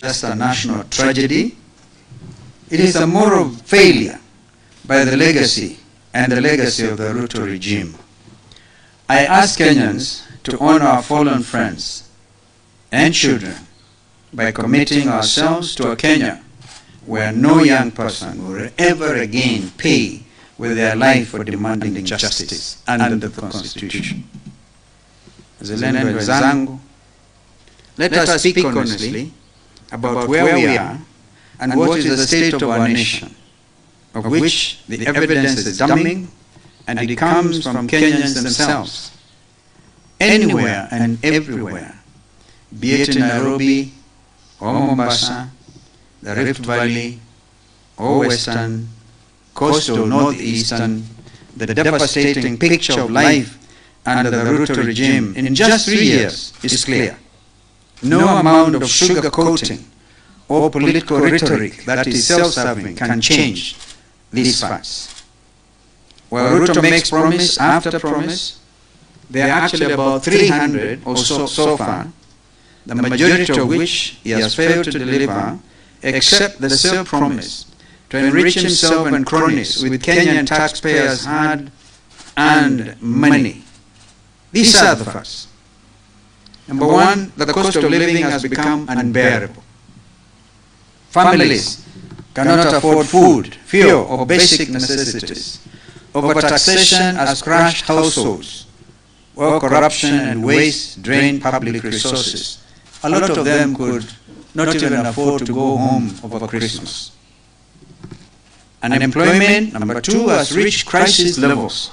just a national tragedy. It is a moral failure by the legacy and the legacy of the Ruto regime. I ask Kenyans to honor our fallen friends and children by committing ourselves to a Kenya where no young person will ever again pay with their life for demanding justice under the Constitution. Wazalendo wenzangu, let us speak honestly about where we are and what is the state of our nation, of which the evidence is damning, and it comes from Kenyans themselves. Anywhere and everywhere, be it in Nairobi or Mombasa, the Rift Valley, or Western, coastal, northeastern, the devastating picture of life under the Ruto regime in just 3 years is clear. No amount of sugar-coating or political rhetoric that is self-serving can change these facts. While Ruto makes promise after promise, there are actually about 300 or so far, the majority of which he has failed to deliver, except the self-promise to enrich himself and cronies with Kenyan taxpayers' hard-earned money. These are the facts. Number one, the cost of living has become unbearable. Families cannot afford food, fuel, or basic necessities. Overtaxation has crushed households, while corruption and waste drain public resources. A lot of them could not even afford to go home over Christmas. Unemployment, number two, has reached crisis levels.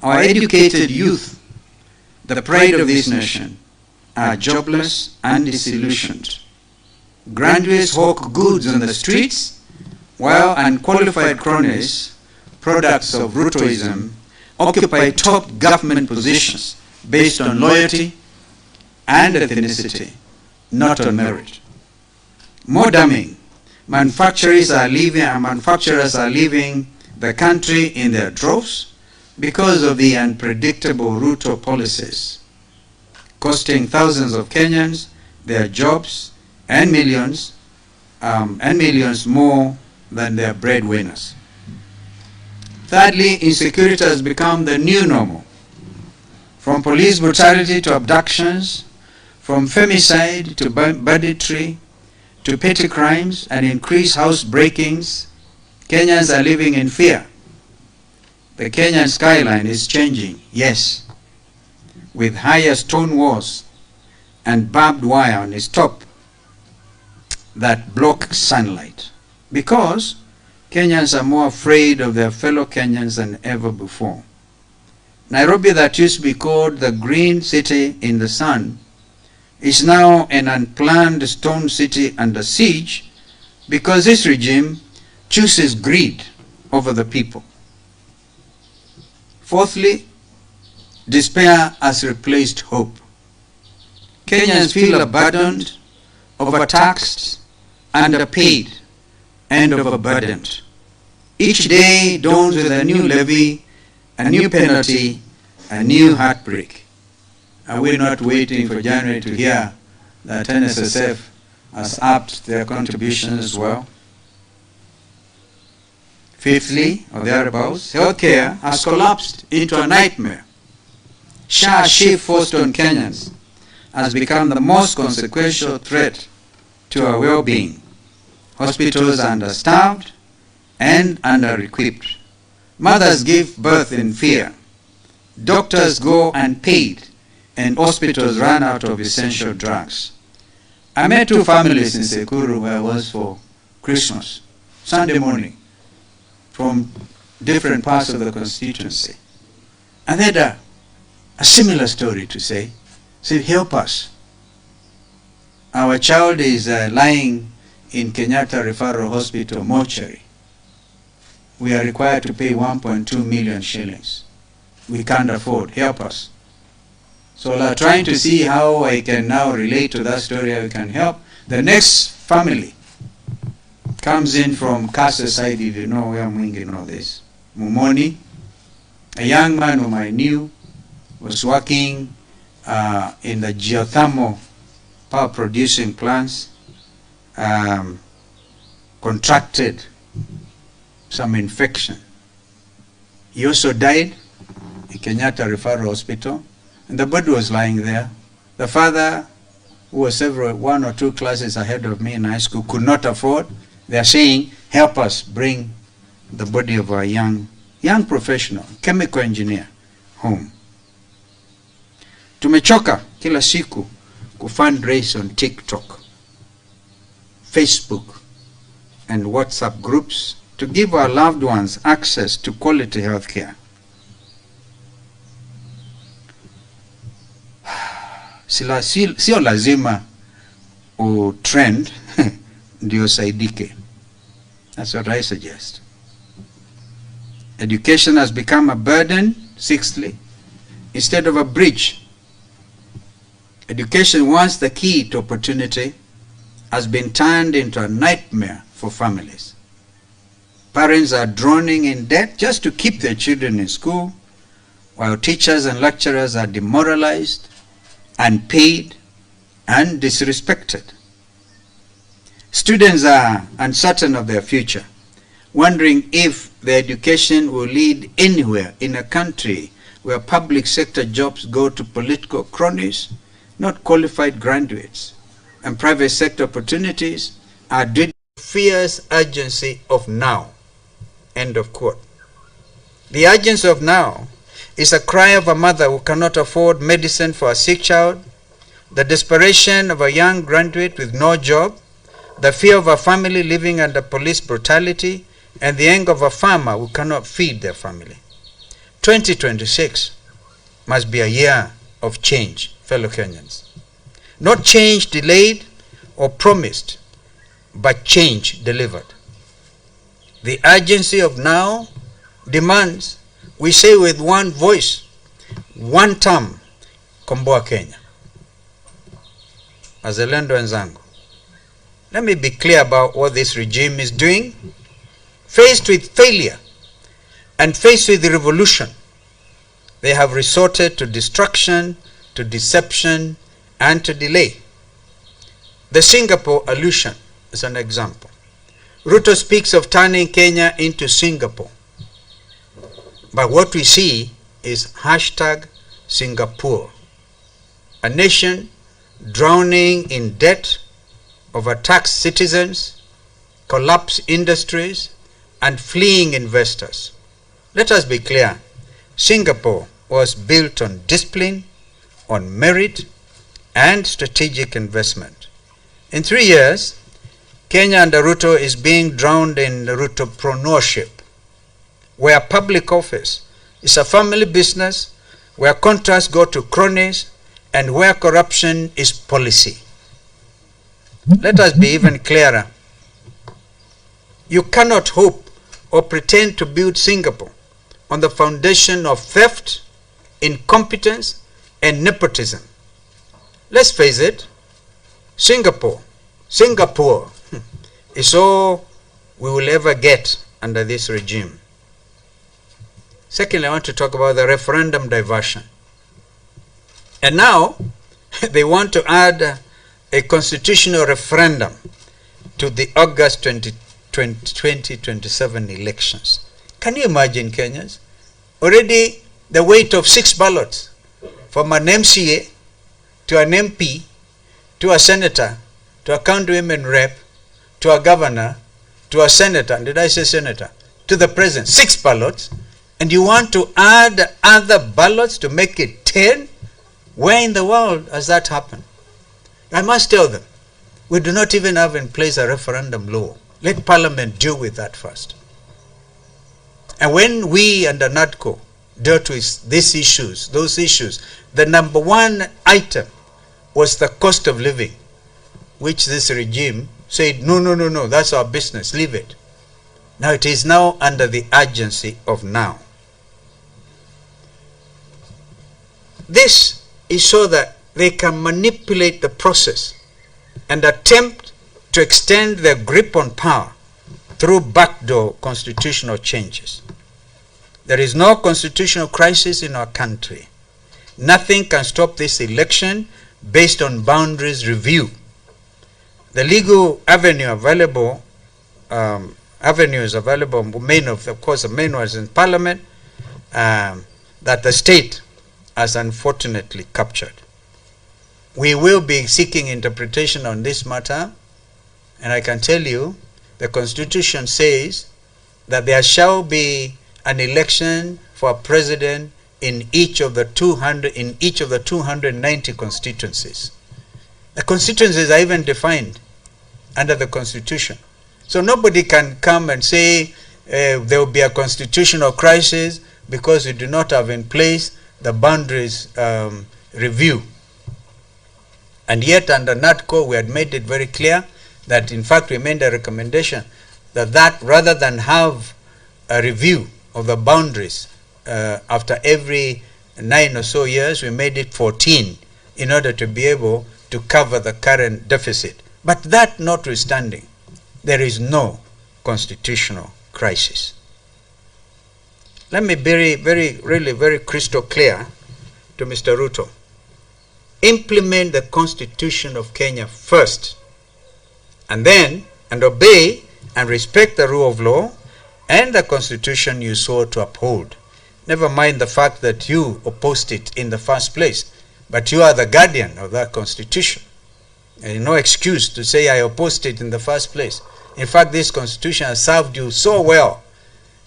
Our educated youth, the pride of this nation, are jobless and disillusioned. Graduates hawk goods on the streets, while unqualified cronies, products of Rutoism, occupy top government positions based on loyalty and ethnicity, not on merit. More damning, manufacturers are leaving the country in their droves because of the unpredictable Ruto policies, costing thousands of Kenyans their jobs and millions more than their breadwinners. Thirdly, insecurity has become the new normal. From police brutality to abductions, from femicide to banditry to petty crimes and increased house breakings, Kenyans are living in fear. The Kenyan skyline is changing, yes, with higher stone walls and barbed wire on its top that block sunlight, because Kenyans are more afraid of their fellow Kenyans than ever before. Nairobi, that used to be called the green city in the sun, is now an unplanned stone city under siege because this regime chooses greed over the people. Fourthly, despair has replaced hope. Kenyans feel abandoned, overtaxed, underpaid, and overburdened. Each day dawns with a new levy, a new penalty, a new heartbreak. Are we not waiting for January to hear that NSSF has upped their contributions as well? Fifthly, or thereabouts, healthcare has collapsed into a nightmare. SHA shift forced on Kenyans has become the most consequential threat to our well-being. Hospitals are understaffed and under-equipped. Mothers give birth in fear. Doctors go unpaid, and hospitals run out of essential drugs. I met two families in Sekuru where I was for Christmas, Sunday morning, from different parts of the constituency. And they had a similar story to say. Said, help us. Our child is lying in Kenyatta Referral Hospital mortuary. We are required to pay 1.2 million shillings. We can't afford. Help us. So we are trying to see how I can now relate to that story, how we can help. The next family comes in from Kasa side, if you know where Mwingi know this. Mumoni, a young man whom I knew, was working in the geothermal power producing plants. contracted some infection. He also died in Kenyatta Referral Hospital, and the body was lying there. The father, who was one or two classes ahead of me in high school, could not afford. They are saying, help us bring the body of our young professional, chemical engineer, home. Tumechoka kila siku kufundraise on TikTok, Facebook, and WhatsApp groups to give our loved ones access to quality health care. Sio lazima trend ndio saidike. That's what I suggest. Education has become a burden, sixthly, instead of a bridge. Education, once the key to opportunity, has been turned into a nightmare for families. Parents are drowning in debt just to keep their children in school, while teachers and lecturers are demoralized, unpaid, and disrespected. Students are uncertain of their future, wondering if their education will lead anywhere in a country where public sector jobs go to political cronies, not qualified graduates, and private sector opportunities are due to fierce urgency of now. End of quote. The urgency of now is a cry of a mother who cannot afford medicine for a sick child, the desperation of a young graduate with no job, the fear of a family living under police brutality, and the anger of a farmer who cannot feed their family. 2026 must be a year of change, fellow Kenyans. Not change delayed or promised, but change delivered. The urgency of now demands we say with one voice, one term, Komboa Kenya. Wazalendo wenzangu, let me be clear about what this regime is doing. Faced with failure and faced with the revolution, they have resorted to destruction, to deception, and to delay. The Singapore allusion is an example. Ruto speaks of turning Kenya into Singapore. But what we see is #Singapore, a nation drowning in debt, overtaxed citizens, collapsed industries, and fleeing investors. Let us be clear, Singapore was built on discipline, on merit, and strategic investment. In 3 years, Kenya under Ruto is being drowned in Rutopreneurship, where public office is a family business, where contracts go to cronies, and where corruption is policy. Let us be even clearer. You cannot hope or pretend to build Singapore on the foundation of theft, incompetence, and nepotism. Let's face it, Singapore is all we will ever get under this regime. Secondly, I want to talk about the referendum diversion. And now, they want to add a constitutional referendum to the August 2027 elections. Can you imagine, Kenyans? Already the weight of 6 ballots from an MCA to an MP to a senator to a county women rep to a governor to a senator, did I say senator, to the president, 6 ballots, and you want to add other ballots to make it 10? Where in the world has that happened? I must tell them, we do not even have in place a referendum law. Let Parliament deal with that first. And when we under NADCO dealt with these issues, those issues, the number one item was the cost of living, which this regime said, no, that's our business, leave it. Now it is now under the urgency of now. This is so that they can manipulate the process and attempt to extend their grip on power through backdoor constitutional changes. There is no constitutional crisis in our country. Nothing can stop this election based on boundaries review. The legal avenue available, avenues available, of course, the main was in Parliament, that the state has unfortunately captured. We will be seeking interpretation on this matter, and I can tell you, the Constitution says that there shall be an election for a president in each of the 290 constituencies. The constituencies are even defined under the Constitution. So nobody can come and say there will be a constitutional crisis because we do not have in place the boundaries review. And yet under NATCO we had made it very clear that in fact we made a recommendation that rather than have a review of the boundaries after every 9 or so years, we made it 14 in order to be able to cover the current deficit. But that notwithstanding, there is no constitutional crisis. Let me be very crystal clear to Mr. Ruto. Implement the Constitution of Kenya first, and obey and respect the rule of law and the Constitution you swore to uphold. Never mind the fact that you opposed it in the first place, but you are the guardian of that Constitution. And no excuse to say I opposed it in the first place. In fact, this Constitution has served you so well.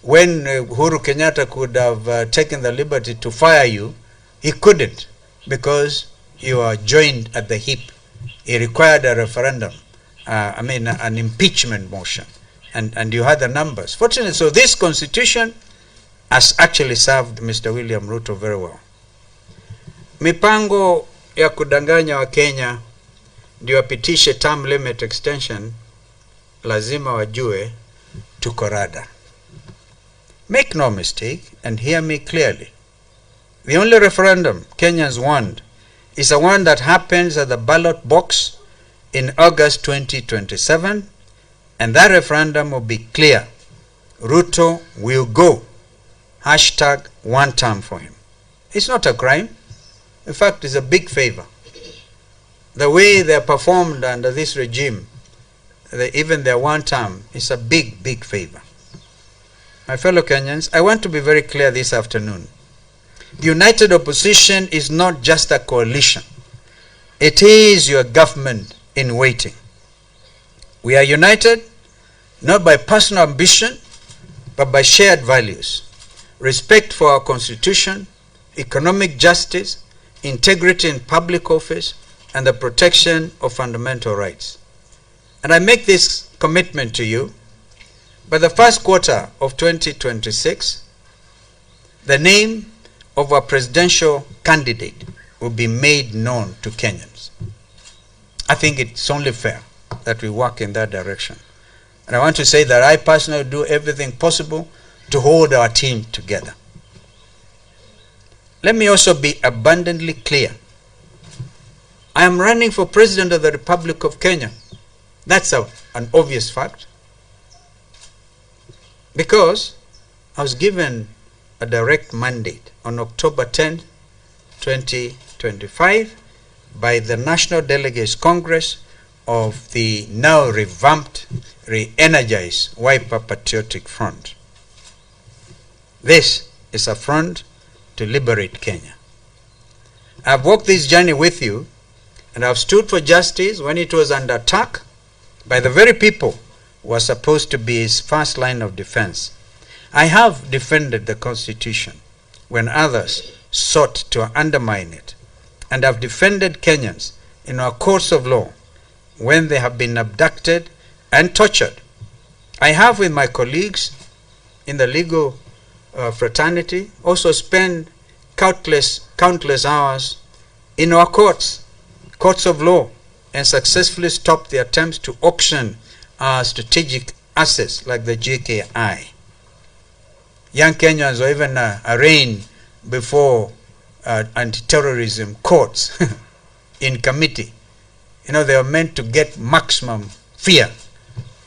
When Uhuru Kenyatta could have taken the liberty to fire you, he couldn't, because you are joined at the hip. He required a referendum, an impeachment motion, and you had the numbers. Fortunately, so this Constitution has actually served Mr. William Ruto very well. Mipango ya kudanganya wa Kenya ndio wapitishe term limit extension, lazima wajue tuko rada. Make no mistake and hear me clearly. The only referendum Kenyans want is the one that happens at the ballot box in August 2027, and that referendum will be clear. Ruto will go. Hashtag one term for him. It's not a crime. In fact, it's a big favor. The way they are performed under this regime, even their one term, is a big favor. My fellow Kenyans, I want to be very clear this afternoon. The united opposition is not just a coalition. It is your government in waiting. We are united not by personal ambition, but by shared values. Respect for our Constitution, economic justice, integrity in public office, and the protection of fundamental rights. And I make this commitment to you. By the first quarter of 2026, the name of our presidential candidate will be made known to Kenyans. I think it's only fair that we work in that direction. And I want to say that I personally do everything possible to hold our team together. Let me also be abundantly clear. I am running for President of the Republic of Kenya. That's an obvious fact. Because I was given a direct mandate on October 10, 2025 by the National Delegates Congress of the now revamped, re-energized Wiper Patriotic Front. This is a front to liberate Kenya. I've walked this journey with you, and I've stood for justice when it was under attack by the very people who are supposed to be its first line of defense. I have defended the Constitution when others sought to undermine it, and I've defended Kenyans in our courts of law when they have been abducted and tortured. I have, with my colleagues in the legal fraternity, also spent countless hours in our courts of law, and successfully stopped the attempts to auction our strategic assets like the JKI. Young Kenyans were even arraigned before anti-terrorism courts in committee. You know, they are meant to get maximum fear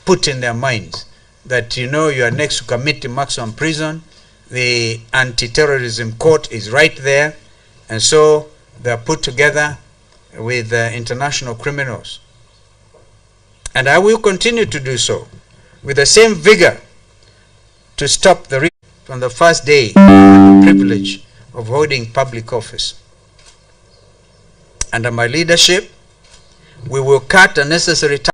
put in their minds that, you know, you are next to commit maximum prison. The anti-terrorism court is right there, and so they are put together with international criminals. And I will continue to do so with the same vigor to stop the from the first day of the privilege of holding public office. Under my leadership, we will cut unnecessary taxes